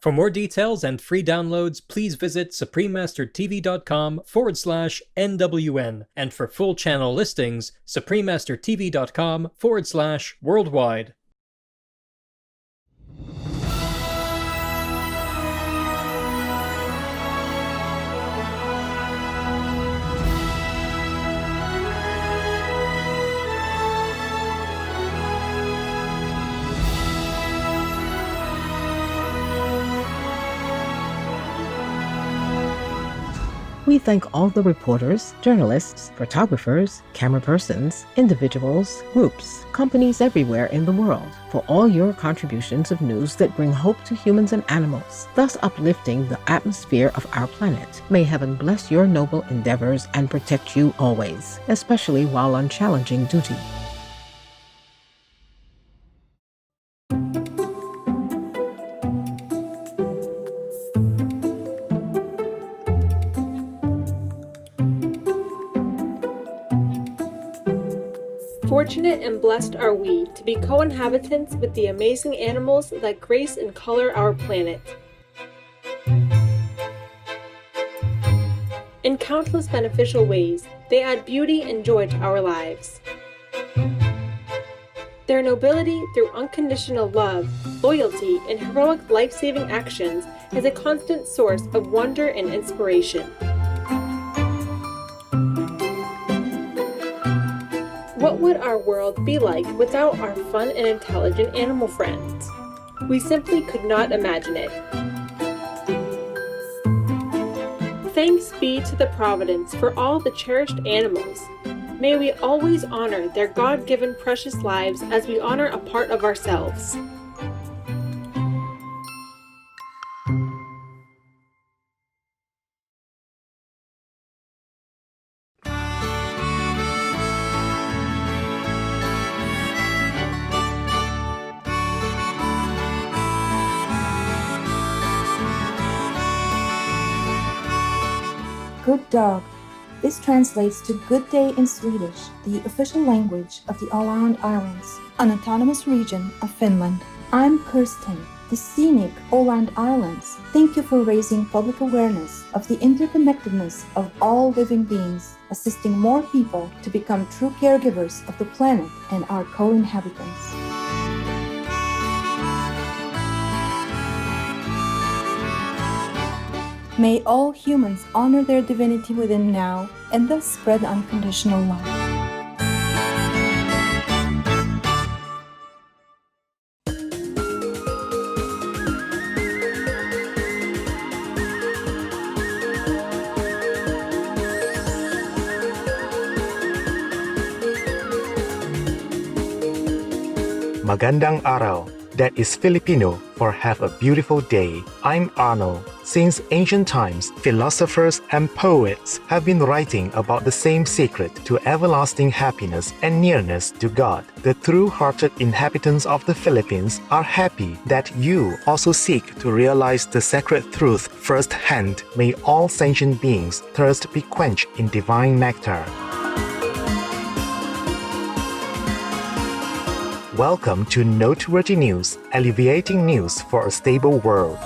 For more details and free downloads, please visit suprememastertv.com/NWN. And for full channel listings, suprememastertv.com/worldwide. We thank all the reporters, journalists, photographers, camera persons, individuals, groups, companies everywhere in the world for all your contributions of news that bring hope to humans and animals, thus uplifting the atmosphere of our planet. May heaven bless your noble endeavors and protect you always, especially while on challenging duty. Fortunate and blessed are we to be co-inhabitants with the amazing animals that grace and color our planet. In countless beneficial ways, they add beauty and joy to our lives. Their nobility through unconditional love, loyalty, and heroic life-saving actions is a constant source of wonder and inspiration. What would our world be like without our fun and intelligent animal friends? We simply could not imagine it. Thanks be to the Providence for all the cherished animals. May we always honor their God-given precious lives as we honor a part of ourselves. Good dog. This translates to good day in Swedish, the official language of the Åland Islands, an autonomous region of Finland. I'm Kirsten, the scenic Åland Islands. Thank you for raising public awareness of the interconnectedness of all living beings, assisting more people to become true caregivers of the planet and our co-inhabitants. May all humans honor their divinity within now and thus spread unconditional love. Magandang araw. That is Filipino for have a beautiful day. I'm Arnold. Since ancient times, philosophers and poets have been writing about the same secret to everlasting happiness and nearness to God. The true-hearted inhabitants of the Philippines are happy that you also seek to realize the sacred truth firsthand. May all sentient beings' thirst be quenched in divine nectar. Welcome to Noteworthy News, alleviating news for a stable world.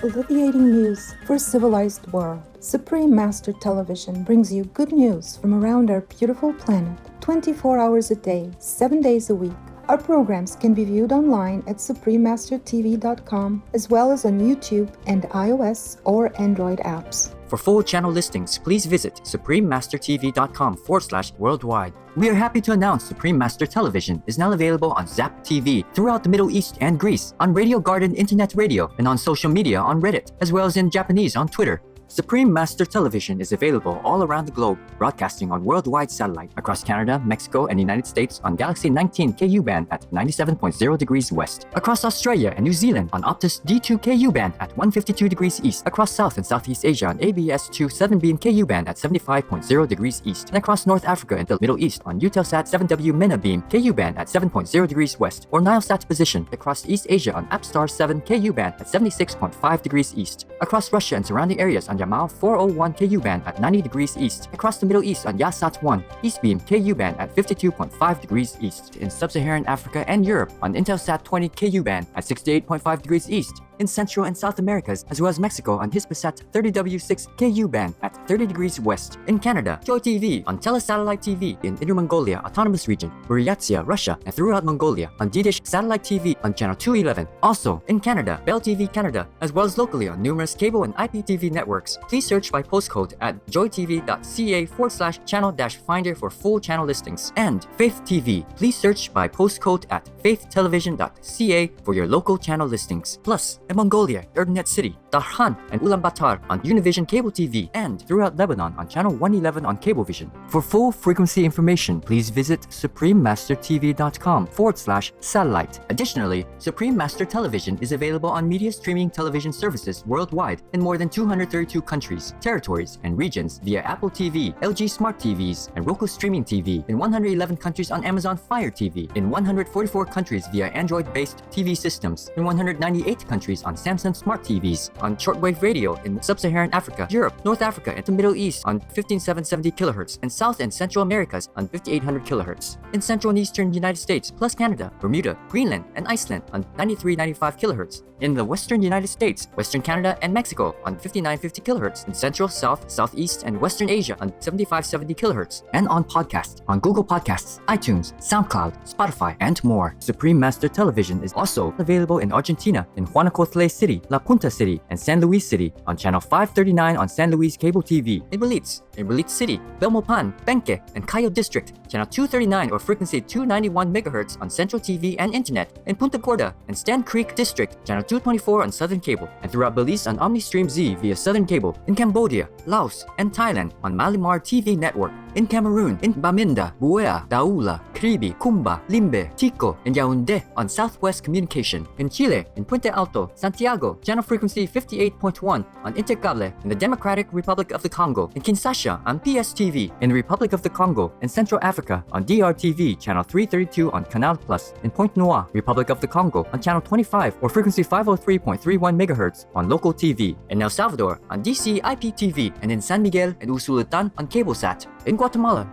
Alleviating news for a civilized world. Supreme Master Television brings you good news from around our beautiful planet, 24 hours a day, 7 days a week. Our programs can be viewed online at suprememastertv.com as well as on YouTube and iOS or Android apps. For full channel listings, please visit suprememastertv.com/worldwide. We are happy to announce Supreme Master Television is now available on Zap TV throughout the Middle East and Greece, on Radio Garden Internet Radio, and on social media on Reddit, as well as in Japanese on Twitter. Supreme Master Television is available all around the globe, broadcasting on worldwide satellite across Canada, Mexico, and the United States on Galaxy 19 Ku band at 97.0 degrees west, across Australia and New Zealand on Optus D2 Ku band at 152 degrees east, across South and Southeast Asia on ABS2 7-beam Ku band at 75.0 degrees east, and across North Africa and the Middle East on Eutelsat 7W MENA beam Ku band at 7.0 degrees west, or Nilesat position across East Asia on APSTAR 7 Ku band at 76.5 degrees east, across Russia and surrounding areas on on Yamal 401 KU band at 90 degrees east. Across the Middle East on Yasat 1, East Beam KU band at 52.5 degrees east. In Sub-Saharan Africa and Europe on Intelsat 20 KU band at 68.5 degrees east. In Central and South Americas, as well as Mexico on Hispasat 30W6 KU band at 30 degrees west. In Canada, Joy TV on Telesatellite TV in Inner Mongolia Autonomous Region, Buryatia, Russia, and throughout Mongolia on D-Dish Satellite TV on Channel 211. Also, in Canada, Bell TV Canada, as well as locally on numerous cable and IPTV networks. Please search by postcode at joytv.ca/channel-finder for full channel listings. And Faith TV, please search by postcode at faithtelevision.ca for your local channel listings. Plus, in Mongolia, Erdenet City, Darhan, and Ulaanbaatar on Univision Cable TV, and throughout Lebanon on Channel 111 on Cablevision. For full frequency information, please visit suprememastertv.com/satellite. Additionally, Supreme Master Television is available on media streaming television services worldwide in more than 232 countries, territories, and regions via Apple TV, LG Smart TVs, and Roku Streaming TV, in 111 countries on Amazon Fire TV, in 144 countries via Android-based TV systems, in 198 countries on Samsung Smart TVs, on shortwave radio in Sub-Saharan Africa, Europe, North Africa, and the Middle East on 15770 kHz, and South and Central Americas on 5800 kHz. In Central and Eastern United States, plus Canada, Bermuda, Greenland, and Iceland on 9395 kHz. In the Western United States, Western Canada, and Mexico on 5950 kHz. In Central, South, Southeast, and Western Asia on 7570 kHz. And on podcast on Google Podcasts, iTunes, SoundCloud, Spotify, and more. Supreme Master Television is also available in Argentina, in Guanacaste City, La Punta City, and San Luis City on Channel 539 on San Luis Cable TV. In Belize City, Belmopan, Benque, and Cayo District, Channel 239 or frequency 291 MHz on Central TV and Internet. In Punta Gorda and Stand Creek District, Channel 224 on Southern Cable, and throughout Belize on OmniStream Z via Southern Cable. In Cambodia, Laos, and Thailand on Malimar TV Network. In Cameroon, in Bamenda, Buea, Daula, Kribi, Kumba, Limbe, Tico, and Yaoundé on Southwest Communication. In Chile, in Puente Alto, Santiago, channel frequency 58.1 on Intercable in the Democratic Republic of the Congo. In Kinshasa on PSTV in the Republic of the Congo. In Central Africa on DRTV, channel 332 on Canal Plus. In Pointe Noire, Republic of the Congo on channel 25 or frequency 503.31 MHz on local TV. In El Salvador on DC IPTV, and in San Miguel and Usulután on CableSat. In Guatemala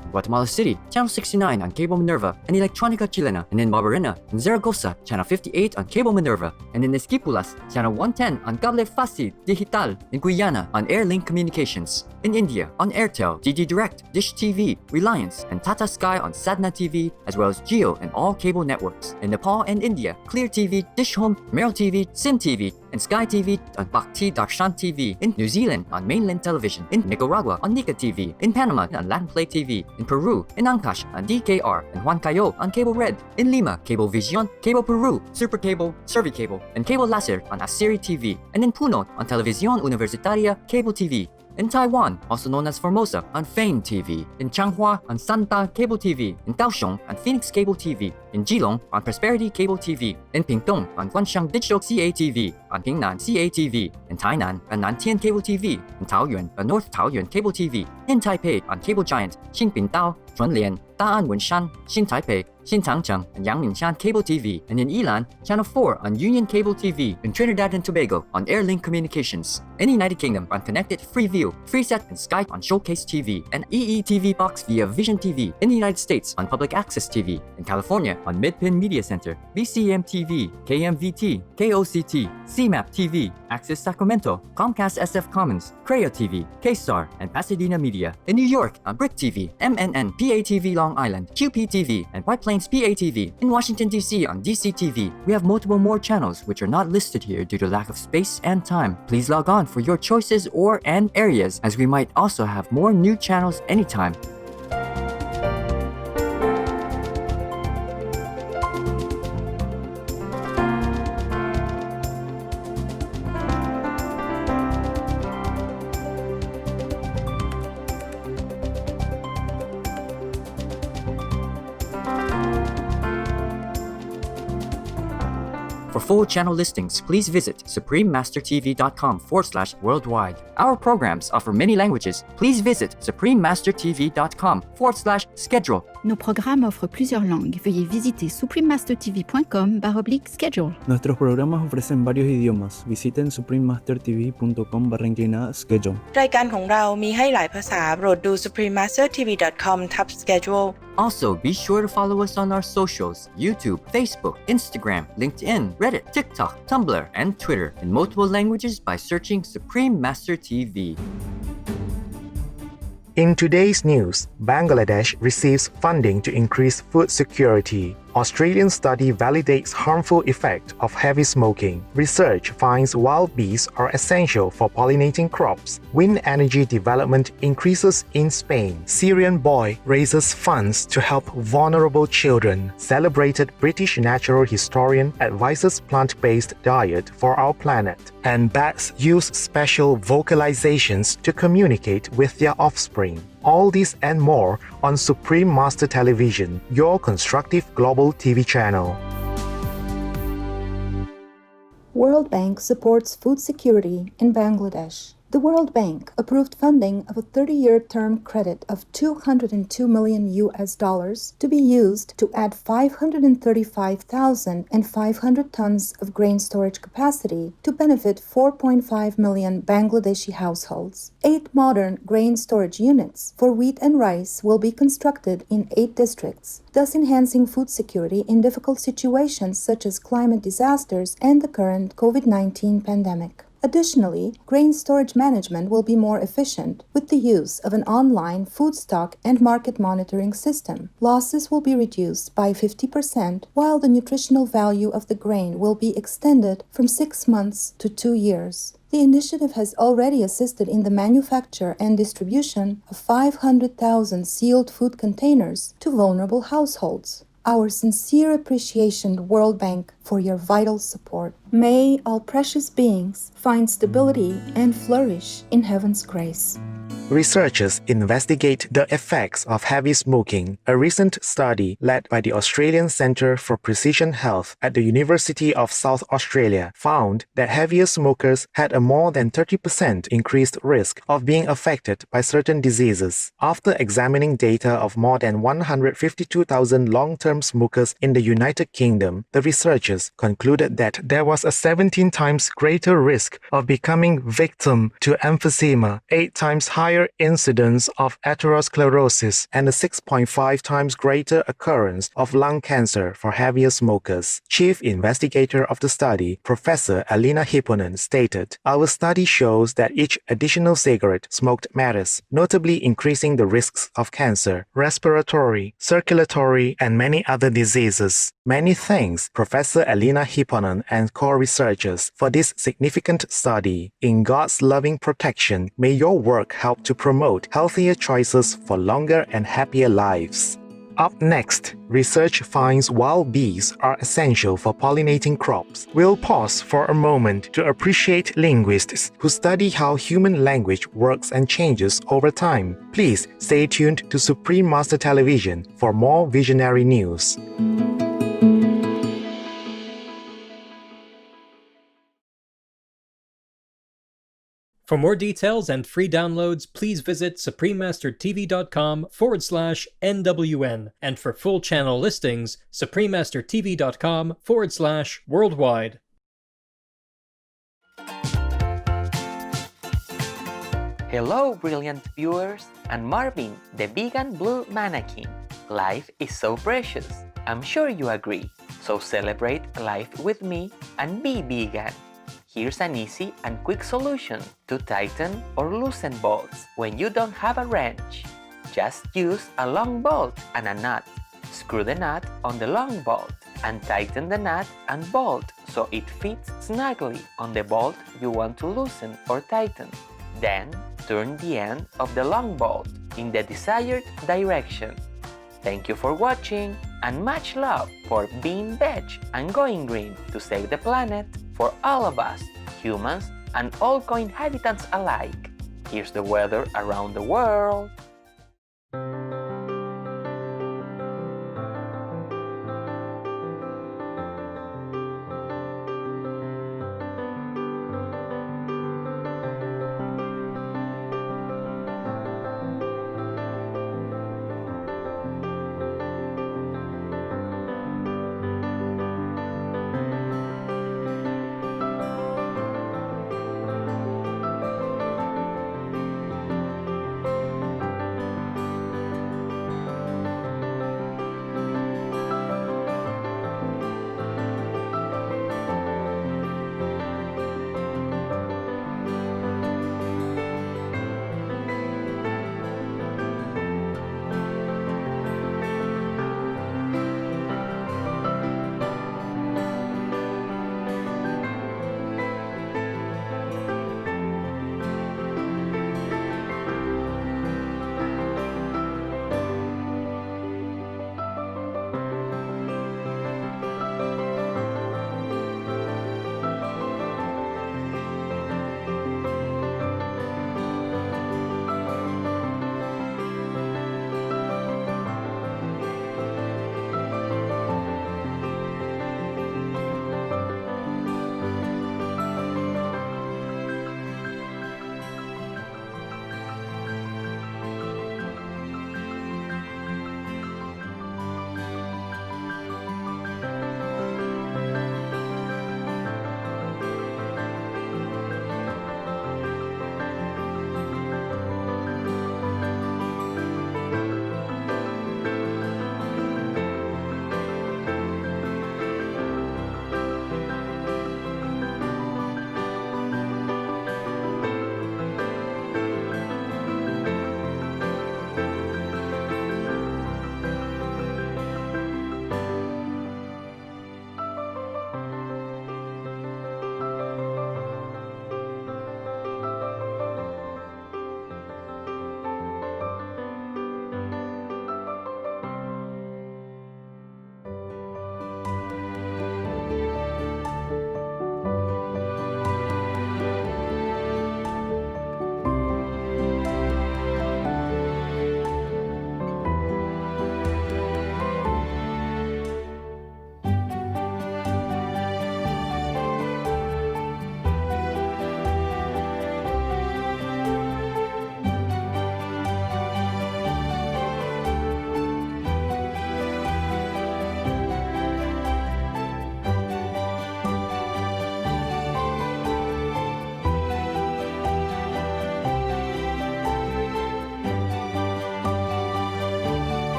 City, channel 69 on Cable Minerva and Electronica Chilena, and in Barbarena and Zaragoza, channel 58 on Cable Minerva, and in Esquipulas, channel 110 on Cable Fácil Digital, in Guyana on Airlink Communications, in India on Airtel, DD Direct, Dish TV, Reliance, and Tata Sky on Sadna TV, as well as Jio and all cable networks. In Nepal and India, Clear TV, Dish Home, Meryl TV, Sim TV, and Sky TV on Bhakti Darshan TV. In New Zealand on Mainland Television. In Nicaragua on Nika TV. In Panama on Latin Play TV. In Peru, in Ancash on DKR and Huancayo on Cable Red. In Lima, Cable Vision, Cable Peru, Super Cable, Servicable, and Cable Laser on Asiri TV. And in Puno on Televisión Universitaria Cable TV. In Taiwan, also known as Formosa, on Fame TV. In Changhua, on Santa Cable TV. In Kaohsiung, on Phoenix Cable TV. In Geelong, on Prosperity Cable TV. In Pingtung, on Guangxiang Digital CATV. On Pingnan CATV. In Tainan, on Nantian Cable TV. In Taoyuan, on North Taoyuan Cable TV. In Taipei, on Cable Giant, Xinpingdao, Zhuanlian, Da'an Wenshan, Xin Taipei, Xin Changcheng, and Yangmingshan Cable TV. And in Ilan, Channel 4 on Union Cable TV. In Trinidad and Tobago, on Airlink Communications. In the United Kingdom, on Connected Freeview, Freesat, and Sky on Showcase TV. And EETV Box via Vision TV. In the United States, on Public Access TV. In California, on Midpin Media Center, VCM TV, KMVT, KOCT, CMAP TV, Access Sacramento, Comcast SF Commons, Creo TV, KSTAR, and Pasadena Media. In New York, on Brick TV, MNN, PATV Long Island, QPTV, and White Plains PATV. In Washington, D.C. on DCTV. We have multiple more channels which are not listed here due to lack of space and time. Please log on for your choices and areas, as we might also have more new channels anytime. For full channel listings, please visit suprememastertv.com/worldwide. Our programs offer many languages. Please visit suprememastertv.com/schedule. Nos programmes offrent plusieurs langues. Veuillez visiter suprememastertv.com/schedule. Nuestros programas ofrecen varios idiomas. Visiten suprememastertv.com/schedule. รายการของเรามีให้หลายภาษาโปรดดู suprememastertv.com/schedule Also, be sure to follow us on our socials: YouTube, Facebook, Instagram, LinkedIn, Reddit, TikTok, Tumblr, and Twitter in multiple languages by searching Supreme Master TV. In today's news, Bangladesh receives funding to increase food security. Australian study validates harmful effect of heavy smoking. Research finds wild bees are essential for pollinating crops. Wind energy development increases in Spain. Syrian boy raises funds to help vulnerable children. Celebrated British natural historian advises plant-based diet for our planet. And bats use special vocalizations to communicate with their offspring. All this and more on Supreme Master Television, your constructive global TV channel. World Bank supports food security in Bangladesh. The World Bank approved funding of a 30-year term credit of $202 million to be used to add 535,500 tons of grain storage capacity to benefit 4.5 million Bangladeshi households. 8 modern grain storage units for wheat and rice will be constructed in 8 districts, thus enhancing food security in difficult situations such as climate disasters and the current COVID-19 pandemic. Additionally, grain storage management will be more efficient with the use of an online food stock and market monitoring system. Losses will be reduced by 50%, while the nutritional value of the grain will be extended from 6 months to 2 years. The initiative has already assisted in the manufacture and distribution of 500,000 sealed food containers to vulnerable households. Our sincere appreciation, World Bank, for your vital support. May all precious beings find stability and flourish in heaven's grace. Researchers investigate the effects of heavy smoking. A recent study led by the Australian Centre for Precision Health at the University of South Australia found that heavier smokers had a more than 30% increased risk of being affected by certain diseases. After examining data of more than 152,000 long-term smokers in the United Kingdom, the researchers concluded that there was a 17 times greater risk of becoming victim to emphysema, 8 times higher incidence of atherosclerosis, and a 6.5 times greater occurrence of lung cancer for heavier smokers. Chief investigator of the study, Professor Elina Hipponen, stated, "Our study shows that each additional cigarette smoked matters, notably increasing the risks of cancer, respiratory, circulatory, and many other diseases." Many thanks, Professor Elina Hipponen and co-researchers, for this significant study. In God's loving protection, may your work help to promote healthier choices for longer and happier lives. Up next, research finds wild bees are essential for pollinating crops. We'll pause for a moment to appreciate linguists who study how human language works and changes over time. Please stay tuned to Supreme Master Television for more visionary news. For more details and free downloads, please visit suprememastertv.com/NWN. And for full channel listings, suprememastertv.com/worldwide. Hello, brilliant viewers. I'm Marvin, the vegan blue mannequin. Life is so precious. I'm sure you agree. So celebrate life with me and be vegan. Here's an easy and quick solution to tighten or loosen bolts when you don't have a wrench. Just use a long bolt and a nut. Screw the nut on the long bolt and tighten the nut and bolt so it fits snugly on the bolt you want to loosen or tighten. Then, turn the end of the long bolt in the desired direction. Thank you for watching and much love for being veg and going green to save the planet for all of us, humans and all co-inhabitants alike. Here's the weather around the world.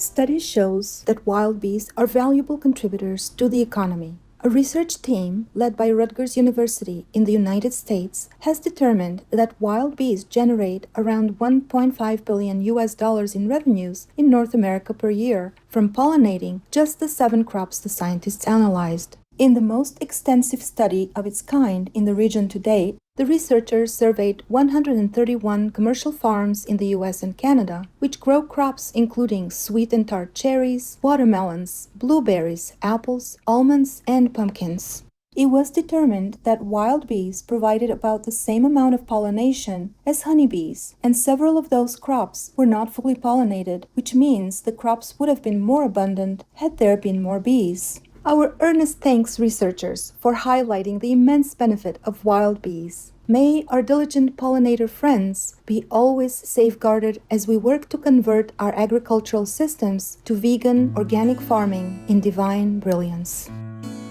Study shows that wild bees are valuable contributors to the economy. A research team led by Rutgers University in the United States has determined that wild bees generate around $1.5 billion in revenues in North America per year from pollinating just the 7 crops the scientists analyzed. In the most extensive study of its kind in the region to date, the researchers surveyed 131 commercial farms in the US and Canada, which grow crops including sweet and tart cherries, watermelons, blueberries, apples, almonds, and pumpkins. It was determined that wild bees provided about the same amount of pollination as honeybees, and several of those crops were not fully pollinated, which means the crops would have been more abundant had there been more bees. Our earnest thanks, researchers, for highlighting the immense benefit of wild bees. May our diligent pollinator friends be always safeguarded as we work to convert our agricultural systems to vegan, organic farming in divine brilliance.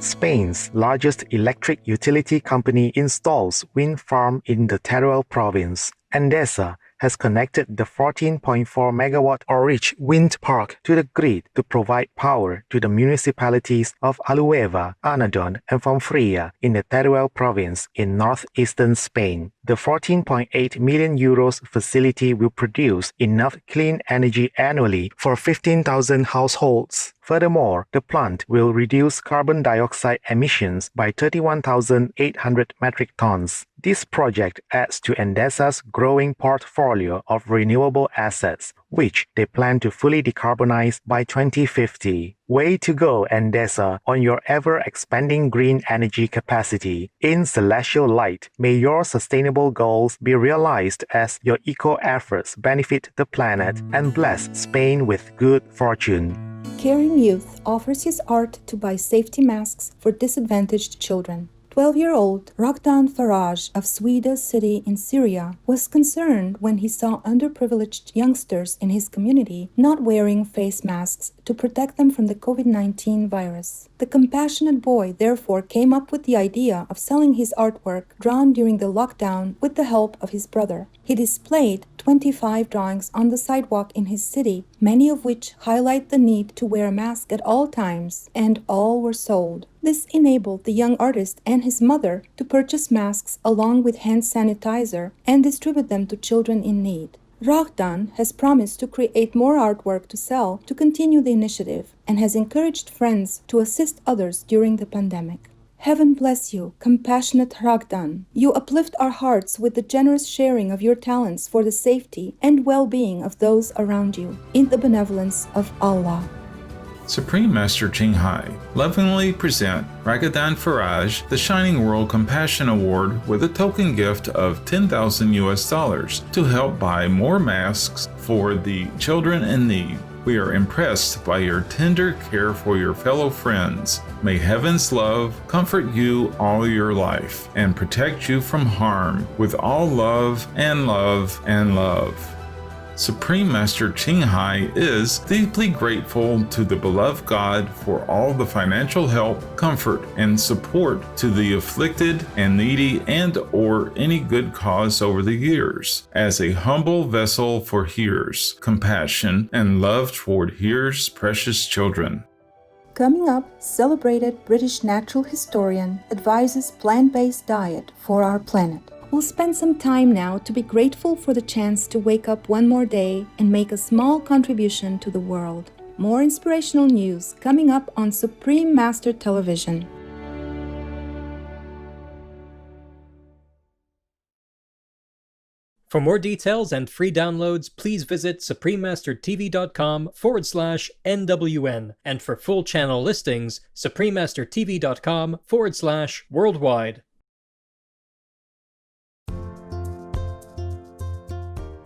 Spain's largest electric utility company installs wind farm in the Teruel province. Endesa has connected the 14.4 megawatt Orich wind park to the grid to provide power to the municipalities of Alueva, Anadon, and Fonfria in the Teruel province in northeastern Spain. The 14.8 million euros facility will produce enough clean energy annually for 15,000 households. Furthermore, the plant will reduce carbon dioxide emissions by 31,800 metric tons. This project adds to Endesa's growing portfolio of renewable assets, which they plan to fully decarbonize by 2050. Way to go, Endesa, on your ever-expanding green energy capacity. In celestial light, may your sustainable goals be realized as your eco-efforts benefit the planet and bless Spain with good fortune. Caring Youth offers his art to buy safety masks for disadvantaged children. 12-year-old Rokdan Faraj of Swida city in Syria was concerned when he saw underprivileged youngsters in his community not wearing face masks to protect them from the COVID-19 virus. The compassionate boy therefore came up with the idea of selling his artwork drawn during the lockdown with the help of his brother. He displayed 25 drawings on the sidewalk in his city, many of which highlight the need to wear a mask at all times, and all were sold. This enabled the young artist and his mother to purchase masks along with hand sanitizer and distribute them to children in need. Rokdan has promised to create more artwork to sell to continue the initiative and has encouraged friends to assist others during the pandemic. Heaven bless you, compassionate Rokdan. You uplift our hearts with the generous sharing of your talents for the safety and well-being of those around you, in the benevolence of Allah. Supreme Master Ching Hai lovingly present Rokdan Faraj the Shining World Compassion Award with a token gift of $10,000 to help buy more masks for the children in need. We are impressed by your tender care for your fellow friends. May heaven's love comfort you all your life and protect you from harm with all love and love and love. Supreme Master Ching Hai is deeply grateful to the beloved God for all the financial help, comfort, and support to the afflicted and needy and/or any good cause over the years. As a humble vessel for Here's compassion and love toward Here's precious children. Coming up, celebrated British natural historian advises plant-based diet for our planet. We'll spend some time now to be grateful for the chance to wake up one more day and make a small contribution to the world. More inspirational news coming up on Supreme Master Television. For more details and free downloads, please visit suprememastertv.com/NWN. And for full channel listings, suprememastertv.com/worldwide.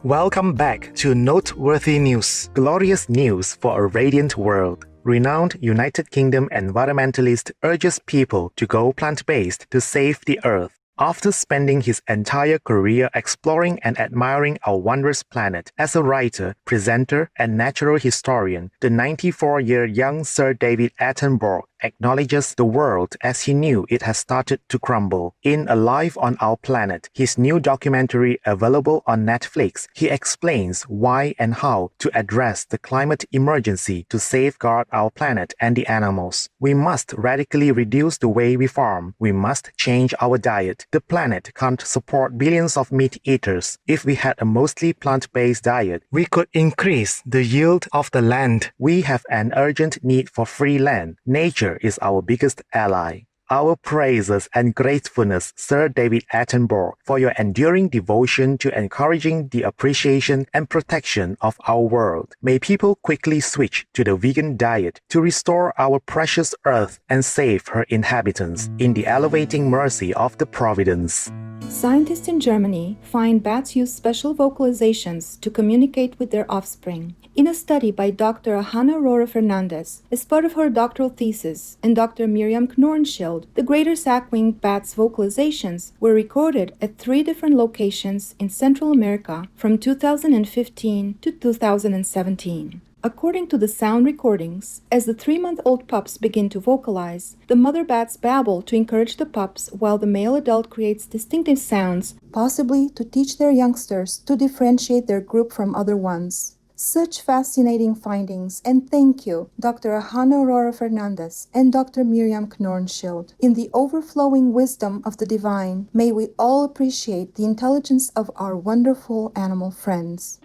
Welcome back to Noteworthy News, glorious news for a radiant world. Renowned United Kingdom environmentalist urges people to go plant-based to save the earth. After spending his entire career exploring and admiring our wondrous planet as a writer, presenter, and natural historian, the 94-year young Sir David Attenborough acknowledges the world as he knew it has started to crumble. In Alive on Our Planet, his new documentary available on Netflix, he explains why and how to address the climate emergency to safeguard our planet and the animals. We must radically reduce the way we farm. We must change our diet. The planet can't support billions of meat eaters. If we had a mostly plant-based diet, we could increase the yield of the land. We have an urgent need for free land. Nature is our biggest ally. Our praises and gratefulness, Sir David Attenborough, for your enduring devotion to encouraging the appreciation and protection of our world. May people quickly switch to the vegan diet to restore our precious earth and save her inhabitants in the elevating mercy of the Providence. Scientists in Germany find bats use special vocalizations to communicate with their offspring. In a study by Dr. Hanna Rohrer Fernandez, as part of her doctoral thesis, and Dr. Miriam Knornschild, the greater sac-winged bat's vocalizations were recorded at 3 different locations in Central America from 2015 to 2017. According to the sound recordings, as the 3-month-old pups begin to vocalize, the mother bats babble to encourage the pups while the male adult creates distinctive sounds, possibly to teach their youngsters to differentiate their group from other ones. Such fascinating findings, and thank you, Dr. Hanna Aurora Fernandez and Dr. Miriam Knornschild. In the overflowing wisdom of the divine, may we all appreciate the intelligence of our wonderful animal friends.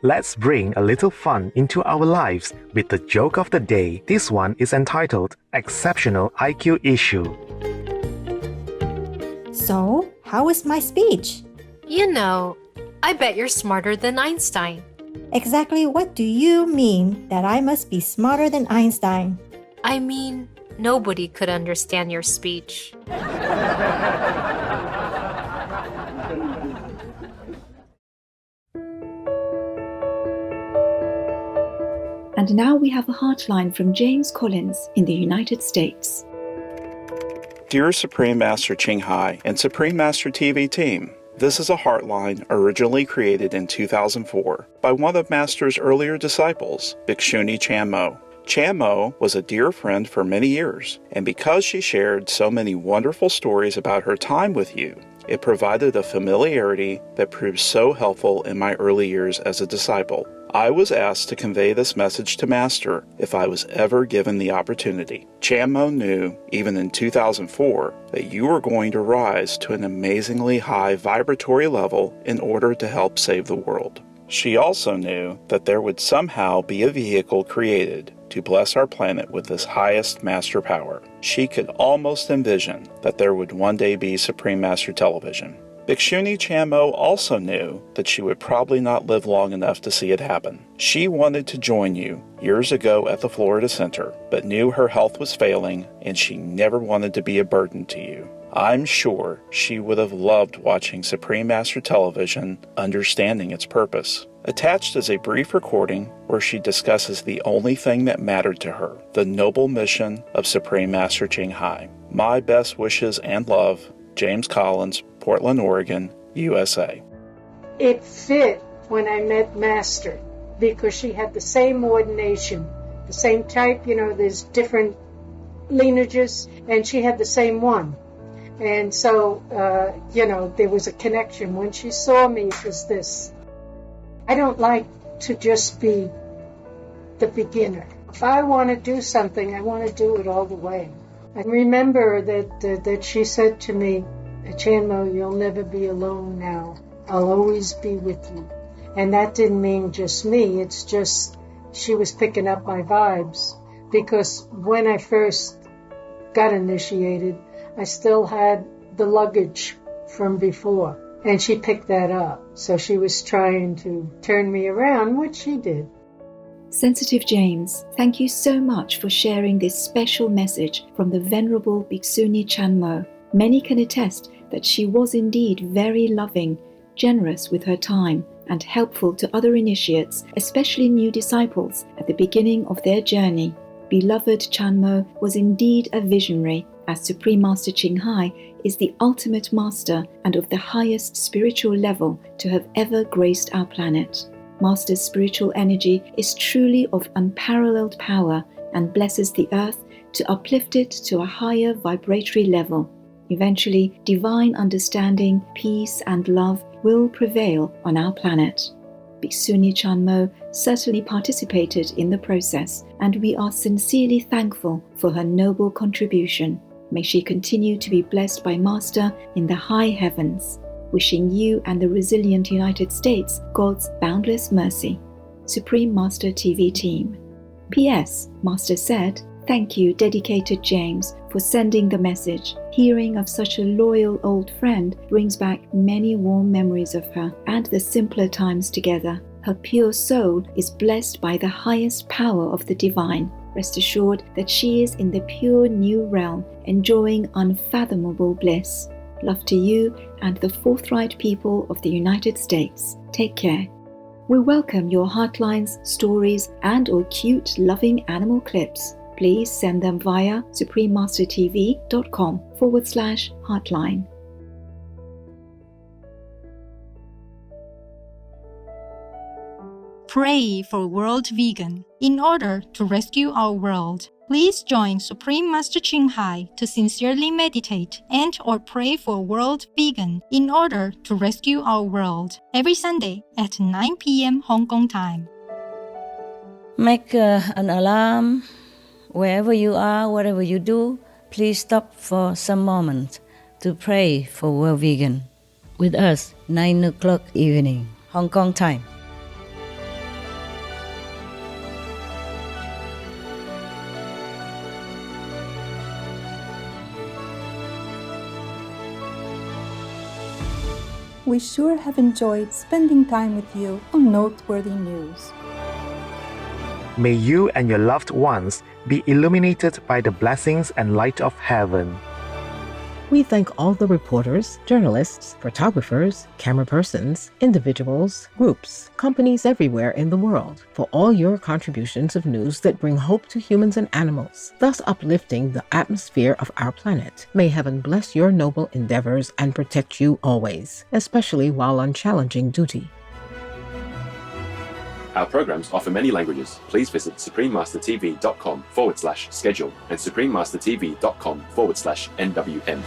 Let's bring a little fun into our lives with the joke of the day. This one is entitled Exceptional IQ Issue. So, how was my speech? You know, I bet you're smarter than Einstein. Exactly what do you mean that I must be smarter than Einstein? I mean, nobody could understand your speech. And now we have a heartline from James Collins in the United States. Dear Supreme Master Ching Hai and Supreme Master TV team, this is a heartline originally created in 2004 by one of Master's earlier disciples, Bhikshuni Chanmo. Chanmo was a dear friend for many years, and because she shared so many wonderful stories about her time with you, it provided a familiarity that proved so helpful in my early years as a disciple. I was asked to convey this message to Master if I was ever given the opportunity. Chanmo knew, even in 2004, that you were going to rise to an amazingly high vibratory level in order to help save the world. She also knew that there would somehow be a vehicle created to bless our planet with this highest master power. She could almost envision that there would one day be Supreme Master Television. Bhikshuni Chanmo also knew that she would probably not live long enough to see it happen. She wanted to join you years ago at the Florida Center, but knew her health was failing and she never wanted to be a burden to you. I'm sure she would have loved watching Supreme Master Television, understanding its purpose. Attached is a brief recording where she discusses the only thing that mattered to her, the noble mission of Supreme Master Ching Hai. My best wishes and love, James Collins, Portland, Oregon, USA. It fit when I met Master because she had the same ordination, the same type, there's different lineages, and she had the same one. And so, there was a connection. When she saw me, it was this. I don't like to just be the beginner. If I want to do something, I want to do it all the way. I remember that she said to me, Chanmo, you'll never be alone now. I'll always be with you. And that didn't mean just me. It's just she was picking up my vibes. Because when I first got initiated, I still had the luggage from before. And she picked that up. So she was trying to turn me around, which she did. Sensitive James, thank you so much for sharing this special message from the Venerable Bhikshuni Chanmo. Many can attest that she was indeed very loving, generous with her time, and helpful to other initiates, especially new disciples, at the beginning of their journey. Beloved Chanmo was indeed a visionary, as Supreme Master Ching Hai is the ultimate master and of the highest spiritual level to have ever graced our planet. Master's spiritual energy is truly of unparalleled power and blesses the earth, to uplift it to a higher vibratory level. Eventually, divine understanding, peace, and love will prevail on our planet. Bhiksuni Chanmo certainly participated in the process, and we are sincerely thankful for her noble contribution. May she continue to be blessed by Master in the high heavens. Wishing you and the resilient United States God's boundless mercy. Supreme Master TV Team. P.S. Master said, "Thank you, dedicated James, for sending the message. Hearing of such a loyal old friend brings back many warm memories of her and the simpler times together. Her pure soul is blessed by the highest power of the divine. Rest assured that she is in the pure new realm, enjoying unfathomable bliss. Love to you and the forthright people of the United States. Take care." We welcome your heartlines, stories, and/or cute, loving animal clips. Please send them via suprememastertv.com/heartline. Pray for World Vegan. In order to rescue our world, please join Supreme Master Ching Hai to sincerely meditate and/or pray for World Vegan in order to rescue our world every Sunday at 9 p.m. Hong Kong time. Make an alarm. Wherever you are, whatever you do, please stop for some moments to pray for World Vegan. With us, 9 o'clock evening, Hong Kong time. We sure have enjoyed spending time with you on Noteworthy News. May you and your loved ones be illuminated by the blessings and light of heaven. We thank all the reporters, journalists, photographers, camera persons, individuals, groups, companies everywhere in the world for all your contributions of news that bring hope to humans and animals, thus uplifting the atmosphere of our planet. May heaven bless your noble endeavors and protect you always, especially while on challenging duty. Our programs offer many languages. Please visit suprememastertv.com/schedule and suprememastertv.com/NWN.